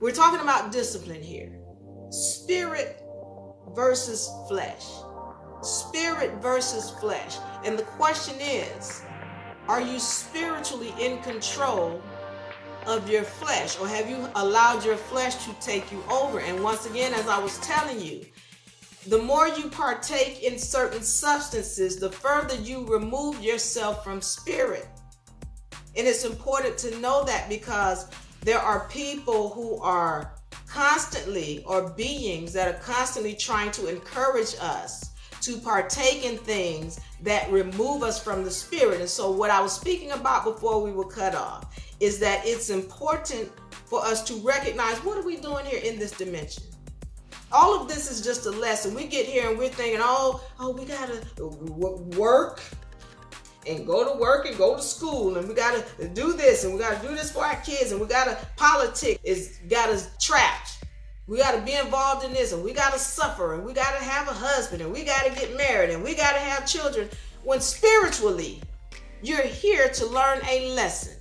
We're talking about discipline here. Spirit versus flesh. Spirit versus flesh. And the question is, are you spiritually in control of your flesh, or have you allowed your flesh to take you over? And once again, as I was telling you, the more you partake in certain substances, the further you remove yourself from spirit. And it's important to know that, because there are people who are constantly, or beings that are constantly trying to encourage us to partake in things that remove us from the spirit. And so what I was speaking about before we were cut off is that it's important for us to recognize, what are we doing here in this dimension? All of this is just a lesson. We get here and we're thinking, we gotta work and go to work and go to school, and we gotta do this, and we gotta do this for our kids, and we gotta, politics is got us trapped. We got to be involved in this, and we got to suffer, and we got to have a husband, and we got to get married, and we got to have children. When spiritually, you're here to learn a lesson.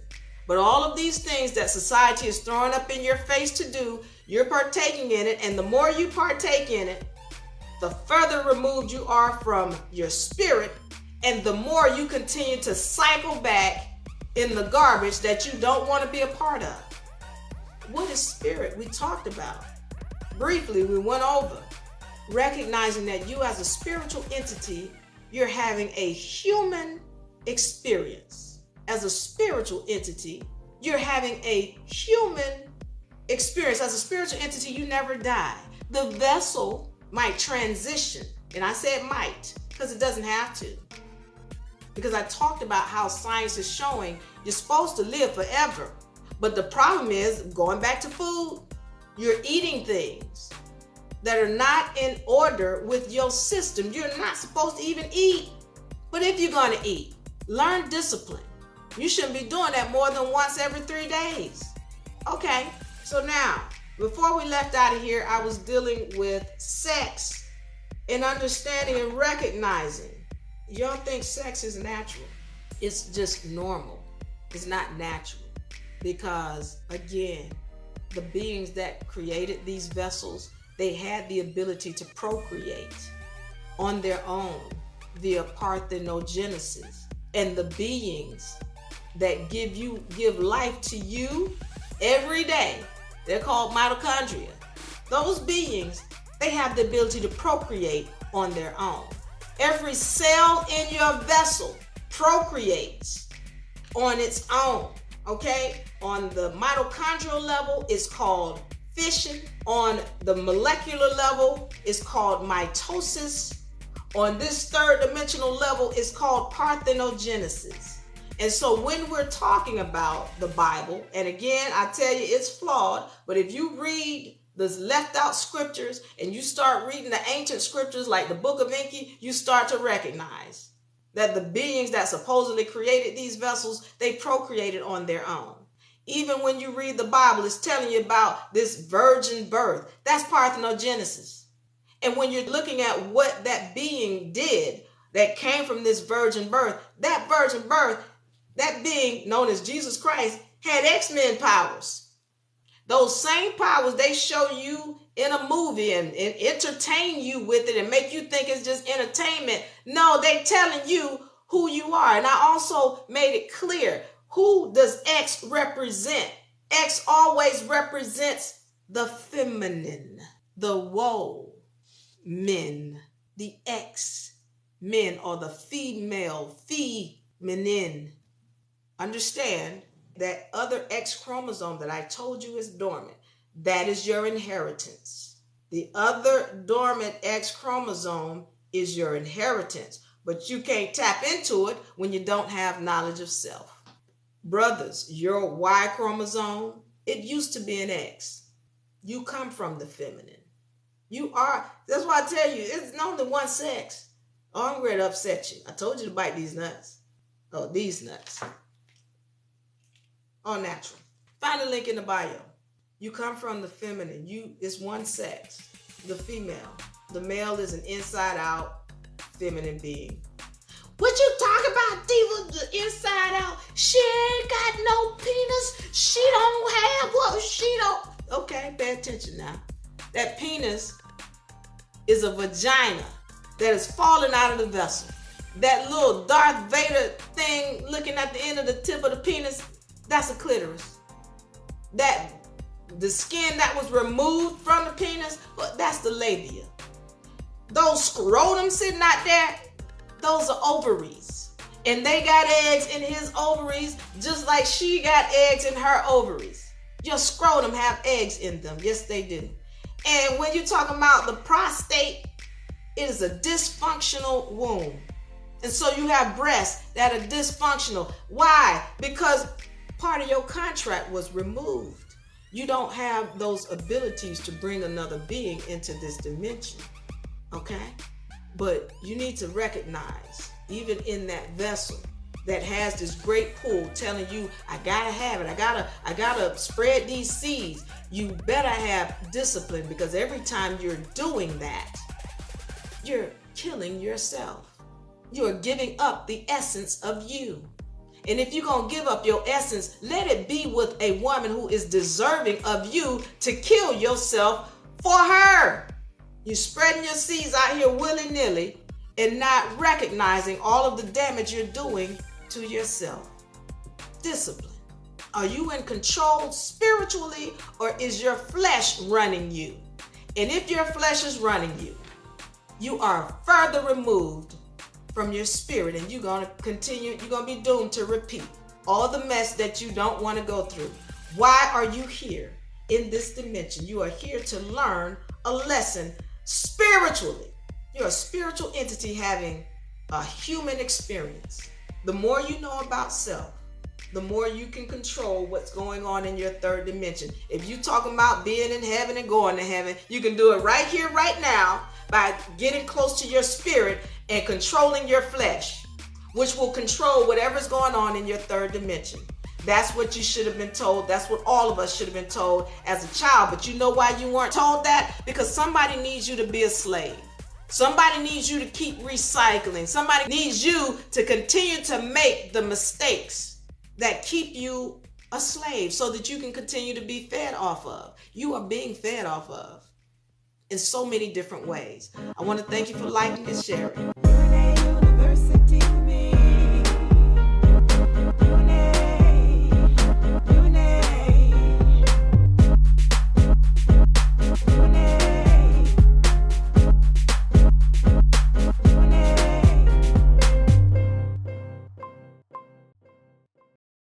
But all of these things that society is throwing up in your face to do, you're partaking in it. And the more you partake in it, the further removed you are from your spirit, and the more you continue to cycle back in the garbage that you don't want to be a part of. What is spirit? We talked about. Briefly, we went over recognizing that you, as a spiritual entity, you're having a human experience. As a spiritual entity, you're having a human experience. As a spiritual entity, you never die. The vessel might transition, and I said might because it doesn't have to. Because I talked about how science is showing you're supposed to live forever. But the problem is, going back to food, you're eating things that are not in order with your system. You're not supposed to even eat. But if you're going to eat, learn discipline. You shouldn't be doing that more than once every 3 days. Okay, so now, before we left out of here, I was dealing with sex and understanding and recognizing. Y'all think sex is natural. It's just normal. It's not natural. Because, again, the beings that created these vessels, they had the ability to procreate on their own via parthenogenesis. And the beings that give life to you every day, they're called mitochondria. Those beings, they have the ability to procreate on their own. Every cell in your vessel procreates on its own. Okay, on the mitochondrial level, it's called fission. On the molecular level, it's called mitosis. On this third dimensional level, it's called parthenogenesis. And so when we're talking about the Bible, and again, I tell you, it's flawed, but if you read the left out scriptures and you start reading the ancient scriptures like the Book of Enki, you start to recognize that the beings that supposedly created these vessels, they procreated on their own. Even when you read the Bible, it's telling you about this virgin birth. That's parthenogenesis. And when you're looking at what that being did that came from this virgin birth, that being known as Jesus Christ had X-Men powers. Those same powers they show you in a movie and entertain you with it and make you think it's just entertainment. No, they're telling you who you are. And I also made it clear, who does X represent? X always represents the feminine, the woe men, the X men, or the female, feminine. Understand that other X chromosome that I told you is dormant. That is your inheritance. The other dormant X chromosome is your inheritance, but you can't tap into it when you don't have knowledge of self. Brothers, your Y chromosome, it used to be an X. You come from the feminine. You are, that's why I tell you, it's only one sex. Oh, I'm ready to upset you. I told you to bite these nuts. Oh, these nuts. All natural. Find a link in the bio. You come from the feminine. It's one sex, the female. The male is an inside out feminine being. What you talk about, Diva, the inside out? She ain't got no penis. She don't have what she don't. Okay, pay attention now. That penis is a vagina that is falling out of the vessel. That little Darth Vader thing looking at the end of the tip of the penis, that's a clitoris. That the skin that was removed from the penis, that's the labia. Those scrotum sitting out there, those are ovaries. And they got eggs in his ovaries just like she got eggs in her ovaries. Your scrotum have eggs in them. Yes, they do. And when you're talking about the prostate, it is a dysfunctional womb. And so you have breasts that are dysfunctional. Why? Because part of your contract was removed. You don't have those abilities to bring another being into this dimension. Okay? But you need to recognize, even in that vessel that has this great pull telling you, I gotta have it, I gotta spread these seeds, you better have discipline, because every time you're doing that, you're killing yourself. You're giving up the essence of you. And if you're going to give up your essence, let it be with a woman who is deserving of you to kill yourself for her. You're spreading your seeds out here willy-nilly and not recognizing all of the damage you're doing to yourself. Discipline. Are you in control spiritually, or is your flesh running you? And if your flesh is running you, you are further removed from your spirit, and you're going to continue, you're going to be doomed to repeat all the mess that you don't want to go through. Why are you here in this dimension? You are here to learn a lesson spiritually. You're a spiritual entity having a human experience. The more you know about self, the more you can control what's going on in your third dimension. If you're talking about being in heaven and going to heaven, you can do it right here, right now, by getting close to your spirit and controlling your flesh, which will control whatever's going on in your third dimension. That's what you should have been told. That's what all of us should have been told as a child. But you know why you weren't told that? Because somebody needs you to be a slave. Somebody needs you to keep recycling. Somebody needs you to continue to make the mistakes that keep you a slave so that you can continue to be fed off of. You are being fed off of in so many different ways. I want to thank you for liking and sharing.